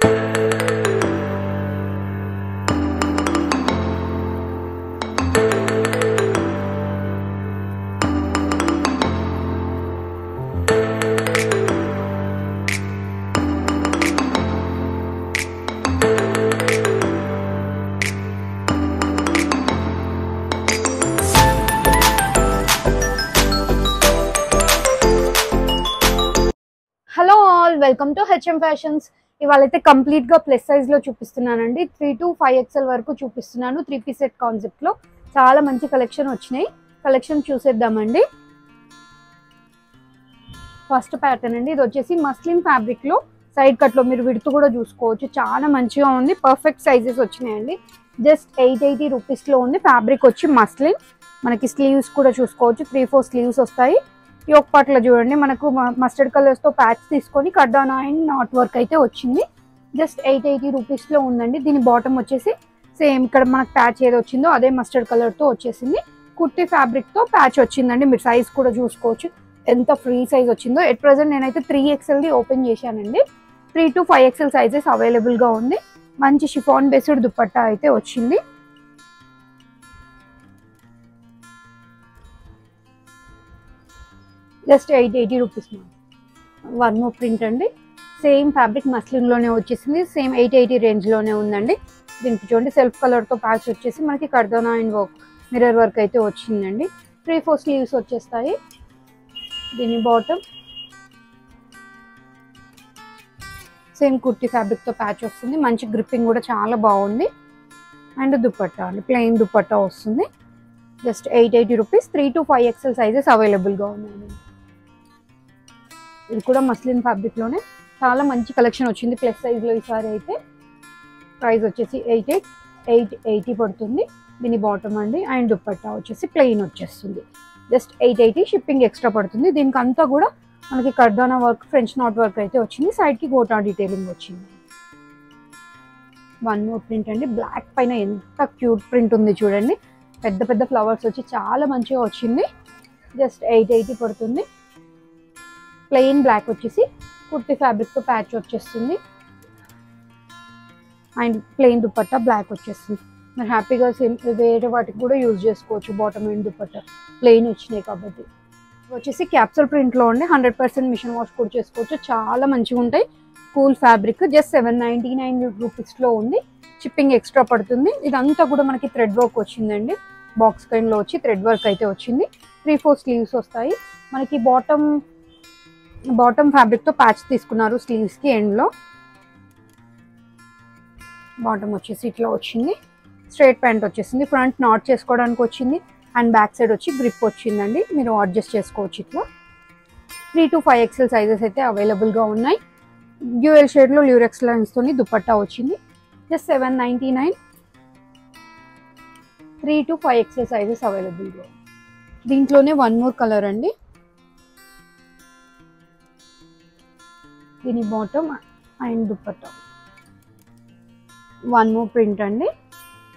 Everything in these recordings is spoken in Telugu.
Hello all, welcome to HM fashions. ఇవాళైతే కంప్లీట్గా ప్లస్ సైజ్లో చూపిస్తున్నానండి. 3 to 5XL వరకు చూపిస్తున్నాను. 3 పీస్ సెట్ కాన్సెప్ట్లో చాలా మంచి కలెక్షన్ వచ్చినాయి. కలెక్షన్ చూసేద్దామండి. ఫస్ట్ ప్యాటర్న్ అండి, ఇది వచ్చేసి మస్లిన్ ఫ్యాబ్రిక్లో సైడ్ కట్లో మీరు విడుతు కూడా చూసుకోవచ్చు. చాలా మంచిగా ఉంది, పర్ఫెక్ట్ సైజెస్ వచ్చినాయండి. జస్ట్ 880 రూపీస్లో ఉంది. ఫ్యాబ్రిక్ వచ్చి మస్లిన్, మనకి స్లీవ్స్ కూడా చూసుకోవచ్చు. 3-4 స్లీవ్స్ వస్తాయి. ఈ ఒక పాటలో చూడండి, మనకు మస్టర్డ్ కలర్స్తో ప్యాచ్ తీసుకొని కడ్డానా అండ్ నాట్ వర్క్ అయితే వచ్చింది. జస్ట్ 880 రూపీస్లో ఉందండి. దీని బాటమ్ వచ్చేసి సేమ్ ఇక్కడ మనకు ప్యాచ్ ఏదో వచ్చిందో అదే మస్టర్డ్ కలర్తో వచ్చేసింది. కుర్తీ ఫ్యాబ్రిక్తో ప్యాచ్ వచ్చిందండి. మీరు సైజ్ కూడా చూసుకోవచ్చు ఎంత ఫ్రీ సైజ్ వచ్చిందో. ఎట్ ప్రెజెంట్ నేనైతే 3XLది ఓపెన్ చేశానండి. 3 to 5XL సైజెస్ అవైలబుల్గా ఉంది. మంచి షిఫాన్ బేస్డ్ దుపట్టా అయితే వచ్చింది. Just 880 rupees. One more print అండి, సేమ్ ఫ్యాబ్రిక్ మస్లిన్లోనే వచ్చేసింది. సేమ్ 880 రేంజ్లోనే ఉందండి. దీనికి చూడండి సెల్ఫ్ కలర్తో ప్యాచ్ వచ్చేసి మనకి కర్దానా అండ్ వర్క్, మిర్రర్ వర్క్ అయితే వచ్చిందండి. 3-4 స్లీవ్స్ వచ్చేస్తాయి. దీని బాటమ్ సేమ్ కుర్తీ ఫ్యాబ్రిక్తో ప్యాచ్ వస్తుంది. మంచి గ్రిప్పింగ్ కూడా చాలా బాగుంది. అండ్ దుపట్టా అండి, ప్లెయిన్ దుపట్టా వస్తుంది. Just 880 rupees. 3 to 5XL sizes అవైలబుల్గా ఉన్నాయండి. ఇది కూడా మస్లిన్ ఫ్యాబ్రిక్లోనే చాలా మంచి కలెక్షన్ వచ్చింది ప్లస్ సైజ్లో ఈసారి అయితే. ప్రైస్ వచ్చేసి 880 పడుతుంది. దీని బాటమ్ అండి అండ్ దుపట్టా వచ్చేసి ప్లెయిన్ వచ్చేస్తుంది. జస్ట్ 880, షిప్పింగ్ ఎక్స్ట్రా పడుతుంది. దీనికి అంతా కూడా మనకి కర్దానా వర్క్, ఫ్రెంచ్ నాట్ వర్క్ అయితే వచ్చింది. సైడ్కి గోటా డీటెయిలింగ్ వచ్చింది. వన్ మోర్ ప్రింట్ అండి, బ్లాక్ పైన ఎంత క్యూట్ ప్రింట్ ఉంది చూడండి. పెద్ద పెద్ద ఫ్లవర్స్ వచ్చి చాలా మంచిగా వచ్చింది. జస్ట్ 880 పడుతుంది. ప్లెయిన్ బ్లాక్ వచ్చేసి కుర్తీ ఫ్యాబ్రిక్తో ప్యాచ్ వచ్చేస్తుంది. అండ్ ప్లెయిన్ దుపట్టా బ్లాక్ వచ్చేస్తుంది. మరి హ్యాపీగా వేరే వాటికి కూడా యూజ్ చేసుకోవచ్చు. బాటమ్ అండ్ దుపట్టా ప్లెయిన్ వచ్చినాయి కాబట్టి. వచ్చేసి క్యాప్సూల్ ప్రింట్లో ఉండి 100% మిషన్ వాష్ కూడా చేసుకోవచ్చు. చాలా మంచిగా ఉంటాయి. Cool fabric. జస్ట్ 799 రూపీస్లో ఉంది. షిప్పింగ్ ఎక్స్ట్రా పడుతుంది. ఇదంతా కూడా మనకి థ్రెడ్ వర్క్ వచ్చిందండి. బాక్స్ కైన్లో వచ్చి థ్రెడ్ వర్క్ అయితే వచ్చింది. 3-4 స్లీవ్స్ వస్తాయి. మనకి బాటమ్ ఫ్యాబ్రిక్తో ప్యాచ్ తీసుకున్నారు స్లీవ్స్కి. ఎండ్లో బాటమ్ వచ్చేసి ఇట్లా వచ్చింది. స్ట్రైట్ ప్యాంట్ వచ్చేసింది. ఫ్రంట్ నాట్ చేసుకోవడానికి వచ్చింది. అండ్ బ్యాక్ సైడ్ వచ్చి గ్రిప్ వచ్చిందండి. మీరు అడ్జస్ట్ చేసుకోవచ్చు ఇట్లా. 3 to 5XL సైజెస్ అయితే అవైలబుల్గా ఉన్నాయి. డ్యూయల్ షేడ్లో ల్యూరెక్స్ లైన్స్తో దుపట్టా వచ్చింది. జస్ట్ 799. 3 to 5XL సైజెస్ అవైలబుల్గా. దీంట్లోనే వన్ మోర్ కలర్ అండి. దీని bottom and dupatta. One more print అండి.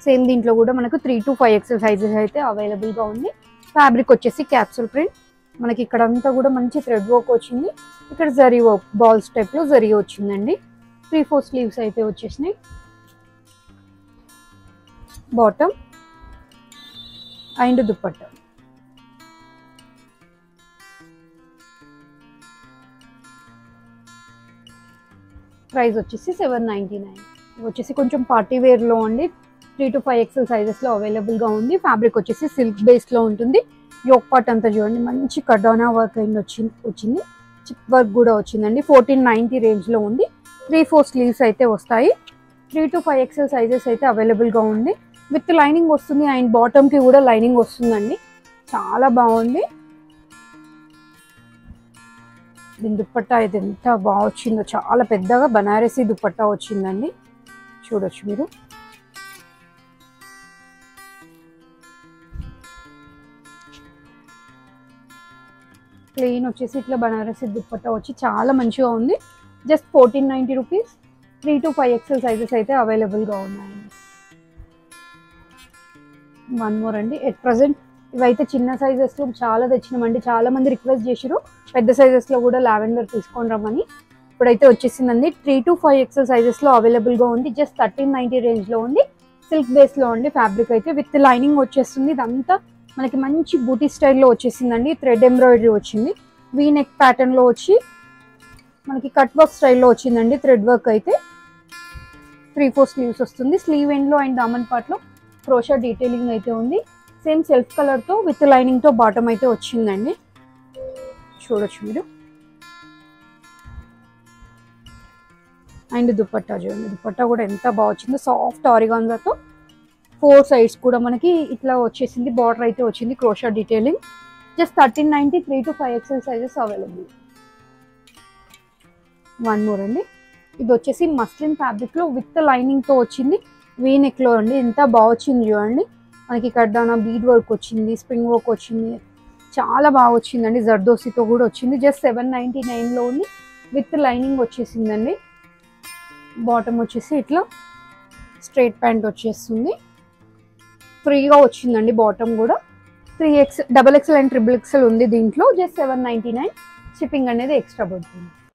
సేమ్ దీంట్లో కూడా మనకు 3 to 5XL సైజెస్ అయితే అవైలబుల్గా ఉంది. ఫ్యాబ్రిక్ వచ్చేసి క్యాప్సూల్ ప్రింట్. మనకి ఇక్కడ అంతా కూడా మంచి థ్రెడ్ వర్క్ వచ్చింది. ఇక్కడ జరీ వర్క్, బాల్స్ టైప్లో జరీ వచ్చిందండి. 3-4 స్లీవ్స్ అయితే వచ్చేసినాయి. Bottom and dupatta. ప్రైస్ వచ్చేసి 799. వచ్చేసి కొంచెం పార్టీ వేర్లో అండి. 3 to 5XL సైజెస్లో అవైలబుల్గా ఉంది. ఫ్యాబ్రిక్ వచ్చేసి సిల్క్ బేస్లో ఉంటుంది. యోక్ పార్ట్ అంతా చూడండి మంచి కర్దానా వర్క్ అయిన వచ్చింది. చిప్ వర్క్ కూడా వచ్చిందండి. 1490 రేంజ్లో ఉంది. 3-4 స్లీవ్స్ అయితే వస్తాయి. 3 to 5XL సైజెస్ అయితే అవైలబుల్గా ఉంది. విత్ లైనింగ్ వస్తుంది. అండ్ బాటమ్కి కూడా లైనింగ్ వస్తుందండి. చాలా బాగుంది. దీని దుపట్టా అయితే ఎంత బాగా వచ్చిందో. చాలా పెద్దగా బనారసీ దుపట్టా వచ్చిందండి. చూడొచ్చు మీరు. ప్లెయిన్ వచ్చేసి ఇట్లా బనారసీ దుపట్టా వచ్చి చాలా మంచిగా ఉంది. Just 1490 rupees. 3 to 5XL sizes అయితే అవైలబుల్గా ఉన్నాయండి. వన్ మోర్ అండి. ఎట్ ప్రజెంట్ ఇవైతే చిన్న సైజెస్లో చాలా తెచ్చినామండి. చాలా మంది రిక్వెస్ట్ చేసిరు పెద్ద సైజెస్లో కూడా లావెండర్ తీసుకొని రమ్మని. ఇప్పుడైతే వచ్చేసిందండి 3 to 5 XL సైజెస్ లో అవైలబుల్ గా ఉంది. జస్ట్ 1390 రేంజ్ లో ఉంది. సిల్క్ బేస్ లో ఉంది ఫ్యాబ్రిక్ అయితే, విత్ లైనింగ్ వచ్చేస్తుంది. ఇదంతా మనకి మంచి బూటీ స్టైల్లో వచ్చేసిందండి. థ్రెడ్ ఎంబ్రాయిడరీ వచ్చింది, వీ నెక్ ప్యాటర్న్ లో వచ్చి మనకి కట్ వర్క్ స్టైల్లో వచ్చిందండి. థ్రెడ్ వర్క్ అయితే 3/4 స్లీవ్స్ వస్తుంది. స్లీవ్ ఎండ్ లో అండ్ దామన్ పార్ట్ లో క్రోషా డీటెయిలింగ్ అయితే ఉంది. సేమ్ సెల్ఫ్ కలర్ తో విత్ లైనింగ్ తో బాటమ్ అయితే వచ్చిందండి. చూడొచ్చు మీరు. అండ్ దుపట్టా చూడండి, దుపట్టా కూడా ఎంత బాగా వచ్చిందో, సాఫ్ట్ ఆరిగాన్జాతో 4 సైడ్స్ కూడా మనకి ఇట్లా వచ్చేసింది. బార్డర్ అయితే వచ్చింది, crochet detailing. Just 1390, 3 to 5 XL sizes available. One more అండి. ఇది వచ్చేసి మస్లిన్ ఫ్యాబ్రిక్ లో విత్ లైనింగ్ తో వచ్చింది. వీ నెక్ లో అండి, ఎంత బాగా వచ్చింది చూడండి. మనకి కడ్డానా బీడ్ వర్క్ వచ్చింది, స్ప్రింగ్ వర్క్ వచ్చింది, చాలా బాగా వచ్చిందండి. జర్దోసితో కూడా వచ్చింది. జస్ట్ 799 లో ఉంది. విత్ లైనింగ్ వచ్చేసిందండి. బాటమ్ వచ్చేసి ఇట్లా స్ట్రైట్ ప్యాంట్ వచ్చేస్తుంది. ఫ్రీగా వచ్చిందండి బాటమ్ కూడా. 3X, XXL అండ్ XXL ఉంది దీంట్లో. జస్ట్ 799. షిప్పింగ్ అనేది ఎక్స్ట్రా పడుతుంది.